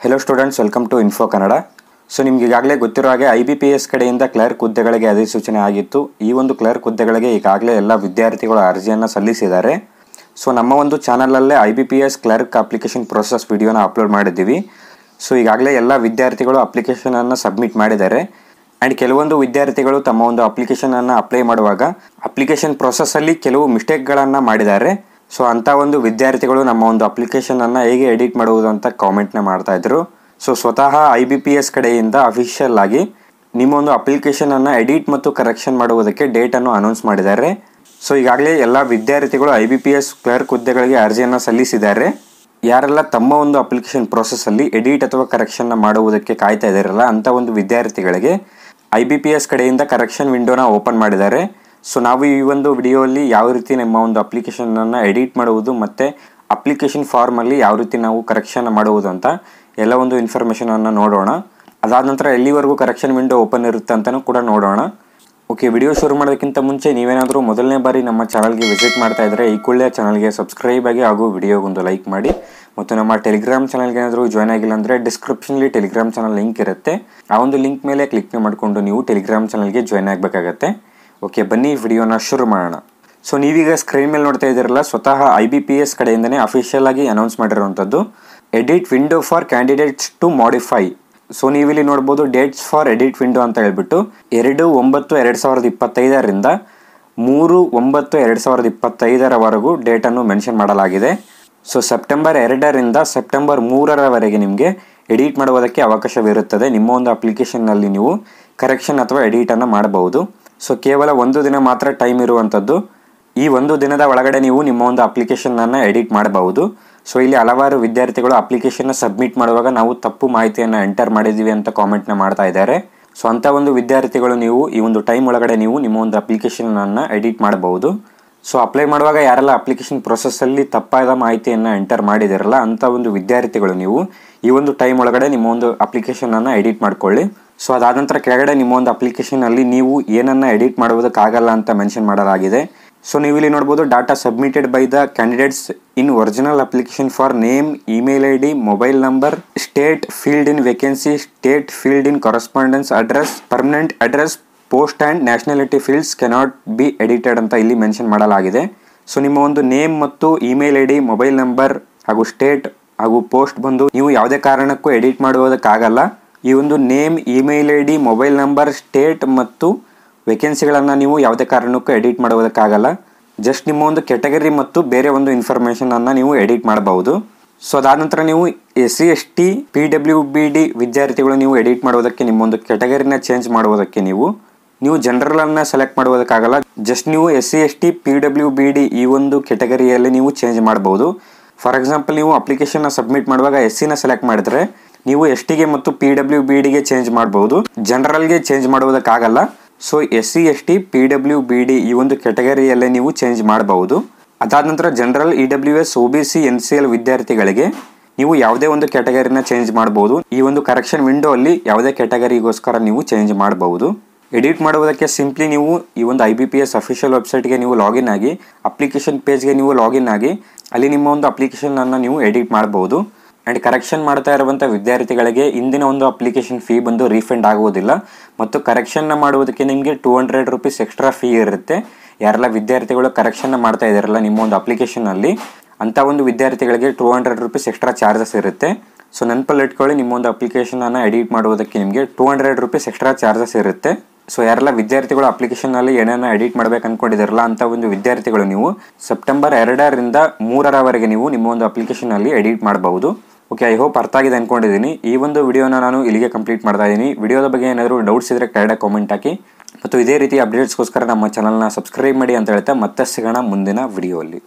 Hello students, welcome to Info Kannada. So ನಿಮ್ಗೆ ಈಗಾಗಲೇ ಗೊತ್ತಿರೋ ಹಾಗೆ IBPS ಕಡೆಯಿಂದ ಕ್ಲರ್ಕ್ ಹುದ್ದೆಗಳಿಗೆ ಅಧಿಸೂಚನೆ ಆಗಿತ್ತು. ಈ ಒಂದು ಕ್ಲರ್ಕ್ ಹುದ್ದೆಗಳಿಗೆ ಈಗಾಗಲೇ ಎಲ್ಲ ವಿದ್ಯಾರ್ಥಿಗಳು ಅರ್ಜಿಯನ್ನು ಸಲ್ಲಿಸಿದ್ದಾರೆ. ಸೊ ನಮ್ಮ ಒಂದು ಚಾನಲಲ್ಲೇ IBPS ಕ್ಲರ್ಕ್ ಅಪ್ಲಿಕೇಶನ್ ಪ್ರೋಸೆಸ್ ವಿಡಿಯೋನ ಅಪ್ಲೋಡ್ ಮಾಡಿದ್ದೀವಿ. ಸೊ ಈಗಾಗಲೇ ಎಲ್ಲ ವಿದ್ಯಾರ್ಥಿಗಳು ಅಪ್ಲಿಕೇಶನನ್ನು ಸಬ್ಮಿಟ್ ಮಾಡಿದ್ದಾರೆ. ಆ್ಯಂಡ್ ಕೆಲವೊಂದು ವಿದ್ಯಾರ್ಥಿಗಳು ತಮ್ಮ ಒಂದು ಅಪ್ಲಿಕೇಶನನ್ನು ಅಪ್ಲೈ ಮಾಡುವಾಗ ಅಪ್ಲಿಕೇಶನ್ ಪ್ರೋಸೆಸ್ಸಲ್ಲಿ ಕೆಲವು ಮಿಸ್ಟೇಕ್ಗಳನ್ನು ಮಾಡಿದ್ದಾರೆ. ಸೊ ಅಂಥ ಒಂದು ವಿದ್ಯಾರ್ಥಿಗಳು ನಮ್ಮ ಒಂದು ಅಪ್ಲಿಕೇಶನನ್ನು ಹೇಗೆ ಎಡಿಟ್ ಮಾಡುವುದು ಅಂತ ಕಾಮೆಂಟ್ನ ಮಾಡ್ತಾಯಿದ್ರು. ಸೊ ಸ್ವತಃ IBPS ಕಡೆಯಿಂದ ಅಫಿಷಿಯಲ್ ಆಗಿ ನಿಮ್ಮ ಒಂದು ಅಪ್ಲಿಕೇಶನನ್ನು ಎಡಿಟ್ ಮತ್ತು ಕರೆಕ್ಷನ್ ಮಾಡುವುದಕ್ಕೆ ಡೇಟನ್ನು ಅನೌನ್ಸ್ ಮಾಡಿದ್ದಾರೆ. ಸೊ ಈಗಾಗಲೇ ಎಲ್ಲ ವಿದ್ಯಾರ್ಥಿಗಳು IBPS ಕ್ಲರ್ಕ್ ಹುದ್ದೆಗಳಿಗೆ ಅರ್ಜಿಯನ್ನು ಸಲ್ಲಿಸಿದ್ದಾರೆ. ಯಾರೆಲ್ಲ ತಮ್ಮ ಒಂದು ಅಪ್ಲಿಕೇಶನ್ ಪ್ರೋಸೆಸ್ಸಲ್ಲಿ ಎಡಿಟ್ ಅಥವಾ ಕರೆಕ್ಷನ್ನ ಮಾಡುವುದಕ್ಕೆ ಕಾಯ್ತಾ ಇದ್ದಾರಲ್ಲ ಅಂಥ ಒಂದು ವಿದ್ಯಾರ್ಥಿಗಳಿಗೆ IBPS ಕಡೆಯಿಂದ ಕರೆಕ್ಷನ್ ವಿಂಡೋನ ಓಪನ್ ಮಾಡಿದ್ದಾರೆ. ಸೊ ನಾವು ಈ ಒಂದು ವಿಡಿಯೋಲ್ಲಿ ಯಾವ ರೀತಿ ನಮ್ಮ ಒಂದು ಅಪ್ಲಿಕೇಶನನ್ನು ಎಡಿಟ್ ಮಾಡುವುದು ಮತ್ತು ಅಪ್ಲಿಕೇಶನ್ ಫಾರ್ಮಲ್ಲಿ ಯಾವ ರೀತಿ ನಾವು ಕರೆಕ್ಷನ್ ಮಾಡುವುದು ಅಂತ ಎಲ್ಲ ಒಂದು ಇನ್ಫಾರ್ಮೇಷನನ್ನು ನೋಡೋಣ. ಅದಾದ ನಂತರ ಎಲ್ಲಿವರೆಗೂ ಕರೆಕ್ಷನ್ ವಿಂಡೋ ಓಪನ್ ಇರುತ್ತೆ ಅಂತಲೂ ಕೂಡ ನೋಡೋಣ. ಓಕೆ, ವಿಡಿಯೋ ಶುರು ಮಾಡೋದಕ್ಕಿಂತ ಮುಂಚೆ ನೀವೇನಾದರೂ ಮೊದಲನೇ ಬಾರಿ ನಮ್ಮ ಚಾನಲ್ಗೆ ವಿಸಿಟ್ ಮಾಡ್ತಾ ಇದ್ದರೆ ಈ ಕೂಡಲೇ ಚಾನಲ್ಗೆ ಸಬ್ಸ್ಕ್ರೈಬ್ ಆಗಿ ಹಾಗೂ ವಿಡಿಯೋಗೊಂದು ಲೈಕ್ ಮಾಡಿ. ಮತ್ತು ನಮ್ಮ ಟೆಲಿಗ್ರಾಮ್ ಚಾನಲ್ಗೆ ಏನಾದರೂ ಜಾಯ್ನ್ ಆಗಿಲ್ಲ ಅಂದರೆ ಡಿಸ್ಕ್ರಿಪ್ಷನಲ್ಲಿ ಟೆಲಿಗ್ರಾಮ್ ಚಾನಲ್ ಲಿಂಕ್ ಇರುತ್ತೆ. ಆ ಒಂದು ಲಿಂಕ್ ಮೇಲೆ ಕ್ಲಿಕ್ ಮಾಡಿಕೊಂಡು ನೀವು ಟೆಲಿಗ್ರಾಮ್ ಚಾನಲ್ಗೆ ಜಾಯ್ನ್ ಆಗಬೇಕಾಗತ್ತೆ. ಓಕೆ, ಬನ್ನಿ ವಿಡಿಯೋನ ಶುರು ಮಾಡೋಣ. ಸೊ ನೀವೀಗ ಸ್ಕ್ರೀನ್ ಮೇಲೆ ನೋಡ್ತಾ ಇದ್ದೀರಲ್ಲ, ಸ್ವತಃ IBPS ಕಡೆಯಿಂದನೇ ಅಫಿಷಿಯಲ್ ಆಗಿ ಅನೌನ್ಸ್ ಮಾಡಿರುವಂಥದ್ದು edit window for candidates to modify. So ನೀವಿಲ್ಲಿ ನೋಡ್ಬೋದು ಡೇಟ್ಸ್ ಫಾರ್ ಎಡಿಟ್ ವಿಂಡೋ ಅಂತ ಹೇಳ್ಬಿಟ್ಟು 2/9/2025 3/9/2025 ಡೇಟನ್ನು ಮೆನ್ಷನ್ ಮಾಡಲಾಗಿದೆ. ಸೊ ಸೆಪ್ಟೆಂಬರ್ 2 ಸೆಪ್ಟೆಂಬರ್ 3 ನಿಮಗೆ ಎಡಿಟ್ ಮಾಡುವುದಕ್ಕೆ ಅವಕಾಶವಿರುತ್ತದೆ. ನಿಮ್ಮ ಒಂದು ಅಪ್ಲಿಕೇಶನ್ನಲ್ಲಿ ನೀವು ಕರೆಕ್ಷನ್ ಅಥವಾ ಎಡಿಟನ್ನು ಮಾಡಬಹುದು. ಸೊ ಕೇವಲ ಒಂದು ದಿನ ಮಾತ್ರ ಟೈಮ್ ಇರುವಂಥದ್ದು. ಈ ಒಂದು ದಿನದ ಒಳಗಡೆ ನೀವು ನಿಮ್ಮ ಒಂದು ಅಪ್ಲಿಕೇಶನನ್ನು ಎಡಿಟ್ ಮಾಡಬಹುದು. ಸೊ ಇಲ್ಲಿ ಹಲವಾರು ವಿದ್ಯಾರ್ಥಿಗಳು ಅಪ್ಲಿಕೇಶನ್ನ ಸಬ್ಮಿಟ್ ಮಾಡುವಾಗ ನಾವು ತಪ್ಪು ಮಾಹಿತಿಯನ್ನು ಎಂಟರ್ ಮಾಡಿದ್ದೀವಿ ಅಂತ ಕಾಮೆಂಟ್ನ ಮಾಡ್ತಾ ಇದ್ದಾರೆ. ಸೊ ಅಂಥ ಒಂದು ವಿದ್ಯಾರ್ಥಿಗಳು ನೀವು ಈ ಒಂದು ಟೈಮ್ ಒಳಗಡೆ ನೀವು ನಿಮ್ಮ ಒಂದು ಅಪ್ಲಿಕೇಶನನ್ನು ಎಡಿಟ್ ಮಾಡಬಹುದು. ಸೊ ಅಪ್ಲೈ ಮಾಡುವಾಗ ಯಾರೆಲ್ಲ ಅಪ್ಲಿಕೇಶನ್ ಪ್ರೊಸೆಸ್ಸಲ್ಲಿ ತಪ್ಪಾದ ಮಾಹಿತಿಯನ್ನು ಎಂಟರ್ ಮಾಡಿದಿರಲ್ಲ ಅಂಥ ಒಂದು ವಿದ್ಯಾರ್ಥಿಗಳು ನೀವು ಈ ಒಂದು ಟೈಮ್ ಒಳಗಡೆ ನಿಮ್ಮ ಒಂದು ಅಪ್ಲಿಕೇಶನನ್ನು ಎಡಿಟ್ ಮಾಡ್ಕೊಳ್ಳಿ. ಸೊ ಅದಾದ ನಂತರ ಕೆಳಗಡೆ ನಿಮ್ಮ ಒಂದು ಅಪ್ಲಿಕೇಶನಲ್ಲಿ ನೀವು ಏನನ್ನು ಎಡಿಟ್ ಮಾಡುವುದಕ್ಕಾಗಲ್ಲ ಅಂತ ಮೆನ್ಷನ್ ಮಾಡಲಾಗಿದೆ. ಸೊ ನೀವು ಇಲ್ಲಿ ನೋಡ್ಬೋದು data submitted by the candidates in original application for name, email ID, mobile number, state field in vacancy, state field in correspondence address, permanent address, post and nationality fields cannot be edited ಅಂತ ಇಲ್ಲಿ mention ಮಾಡಲಾಗಿದೆ. So ನಿಮ್ಮ ಒಂದು name ಮತ್ತು email ID, mobile number ಹಾಗೂ state ಹಾಗೂ post ಬಂದು ನೀವು ಯಾವುದೇ ಕಾರಣಕ್ಕೂ ಎಡಿಟ್ ಮಾಡುವುದಕ್ಕಾಗಲ್ಲ. ಈ ಒಂದು name, email ID, mobile number, state ಮತ್ತು ವೇಕೆನ್ಸಿಗಳನ್ನು ನೀವು ಯಾವುದೇ ಕಾರಣಕ್ಕೂ ಎಡಿಟ್ ಮಾಡುವುದಕ್ಕಾಗಲ್ಲ. ಜಸ್ಟ್ ನಿಮ್ಮ ಒಂದು ಕೆಟಗರಿ ಮತ್ತು ಬೇರೆ ಒಂದು ಇನ್ಫಾರ್ಮೇಷನನ್ನು ನೀವು ಎಡಿಟ್ ಮಾಡಬಹುದು. ಸೊ ಅದಾದ ನಂತರ ನೀವು SC ST PWBD ವಿದ್ಯಾರ್ಥಿಗಳು ನೀವು ಎಡಿಟ್ ಮಾಡುವುದಕ್ಕೆ ನಿಮ್ಮ ಒಂದು ಕೆಟಗರಿನ ಚೇಂಜ್ ಮಾಡುವುದಕ್ಕೆ ನೀವು ಜನರಲನ್ನು ಸೆಲೆಕ್ಟ್ ಮಾಡುವುದಕ್ಕಾಗಲ್ಲ. ಜಸ್ಟ್ ನೀವು SC ST PWBD ಈ ಒಂದು ಕೆಟಗರಿಯಲ್ಲಿ ನೀವು ಚೇಂಜ್ ಮಾಡಬಹುದು. ಫಾರ್ ಎಕ್ಸಾಂಪಲ್, ನೀವು ಅಪ್ಲಿಕೇಶನ್ನ ಸಬ್ಮಿಟ್ ಮಾಡುವಾಗ SCನ ಸೆಲೆಕ್ಟ್ ಮಾಡಿದ್ರೆ ನೀವು STಗೆ ಮತ್ತು PWBDಗೆ ಚೇಂಜ್ ಮಾಡಬಹುದು, ಜನರಲ್ಗೆ ಚೇಂಜ್ ಮಾಡುವುದಕ್ಕಾಗಲ್ಲ. ಸೊ SC ST PWBD ಈ ಒಂದು ಕೆಟಗರಿಯಲ್ಲೇ ನೀವು ಚೇಂಜ್ ಮಾಡಬಹುದು. ಅದಾದ ನಂತರ ಜನರಲ್, EWS, OBC, NCL ವಿದ್ಯಾರ್ಥಿಗಳಿಗೆ ನೀವು ಯಾವುದೇ ಒಂದು ಕೆಟಗರಿನ ಚೇಂಜ್ ಮಾಡಬಹುದು. ಈ ಒಂದು ಕರೆಕ್ಷನ್ ವಿಂಡೋ ಅಲ್ಲಿ ಯಾವುದೇ ಕೆಟಗರಿಗೋಸ್ಕರ ನೀವು ಚೇಂಜ್ ಮಾಡಬಹುದು. ಎಡಿಟ್ ಮಾಡುವುದಕ್ಕೆ ಸಿಂಪ್ಲಿ ನೀವು ಈ ಒಂದು IBPS ಅಫಿಷಿಯಲ್ ವೆಬ್ಸೈಟ್ಗೆ ನೀವು ಲಾಗಿನ್ ಆಗಿ ಅಪ್ಲಿಕೇಶನ್ ಪೇಜ್ಗೆ ನೀವು ಲಾಗಿನ್ ಆಗಿ ಅಲ್ಲಿ ನಿಮ್ಮ ಒಂದು ಅಪ್ಲಿಕೇಶನನ್ನು ನೀವು ಎಡಿಟ್ ಮಾಡಬಹುದು. ಆ್ಯಂಡ್ ಕರೆಕ್ಷನ್ ಮಾಡ್ತಾ ಇರುವಂಥ ವಿದ್ಯಾರ್ಥಿಗಳಿಗೆ ಇಂದಿನ ಒಂದು ಅಪ್ಲಿಕೇಶನ್ ಫೀ ಬಂದು ರೀಫಂಡ್ ಆಗುವುದಿಲ್ಲ. ಮತ್ತು ಕರೆಕ್ಷನ್ನ ಮಾಡುವುದಕ್ಕೆ ನಿಮಗೆ 200 ರೂಪೀಸ್ ಎಕ್ಸ್ಟ್ರಾ ಫೀ ಇರುತ್ತೆ. ಯಾರೆಲ್ಲ ವಿದ್ಯಾರ್ಥಿಗಳು ಕರೆಕ್ಷನ್ನ ಮಾಡ್ತಾ ಇದ್ದಾರಲ್ಲ ನಿಮ್ಮ ಒಂದು ಅಪ್ಲಿಕೇಶನಲ್ಲಿ ಅಂಥ ಒಂದು ವಿದ್ಯಾರ್ಥಿಗಳಿಗೆ 200 ರೂಪೀಸ್ ಎಕ್ಸ್ಟ್ರಾ ಚಾರ್ಜಸ್ ಇರುತ್ತೆ. ಸೊ ನೆನಪಲ್ಲಿ ಇಟ್ಕೊಳ್ಳಿ, ನಿಮ್ಮ ಒಂದು ಅಪ್ಲಿಕೇಶನನ್ನು ಎಡಿಟ್ ಮಾಡುವುದಕ್ಕೆ ನಿಮಗೆ 200 ರೂಪೀಸ್ ಎಕ್ಸ್ಟ್ರಾ ಚಾರ್ಜಸ್ ಇರುತ್ತೆ. ಸೊ ಯಾರೆಲ್ಲ ವಿದ್ಯಾರ್ಥಿಗಳು ಅಪ್ಲಿಕೇಶನ್ನಲ್ಲಿ ಏನೇನೋ ಎಡಿಟ್ ಮಾಡಬೇಕು ಅಂದ್ಕೊಂಡಿದ್ದಾರಲ್ಲ ಅಂಥ ಒಂದು ವಿದ್ಯಾರ್ಥಿಗಳು ನೀವು ಸೆಪ್ಟೆಂಬರ್ 2 ನೀವು ನಿಮ್ಮ ಒಂದು ಅಪ್ಲಿಕೇಶನಲ್ಲಿ ಎಡಿಟ್ ಮಾಡಬಹುದು. ಓಕೆ, ಐ ಹೋಪ್ ಅರ್ಥ ಆಗಿದೆ ಅಂದ್ಕೊಂಡಿದ್ದೀನಿ. ಈ ಒಂದು ವಿಡಿಯೋನ ನಾನು ಇಲ್ಲಿಗೆ ಕಂಪ್ಲೀಟ್ ಮಾಡ್ತಾ ಇದ್ದೀನಿ. ವಿಡಿಯೋದ ಬಗ್ಗೆ ಏನಾದರೂ ಡೌಟ್ಸ್ ಇದ್ದರೆ ಕೆಳಗಡೆ ಕಾಮೆಂಟ್ ಹಾಕಿ. ಮತ್ತು ಇದೇ ರೀತಿ ಅಪ್ಡೇಟ್ಸ್ಗೋಸ್ಕರ ನಮ್ಮ ಚಾನಲ್ನ ಸಬ್ಸ್ಕ್ರೈಬ್ ಮಾಡಿ ಅಂತ ಹೇಳ್ತಾ ಮತ್ತೆ ಸಿಗೋಣ ಮುಂದಿನ ವಿಡಿಯೋಲ್ಲಿ.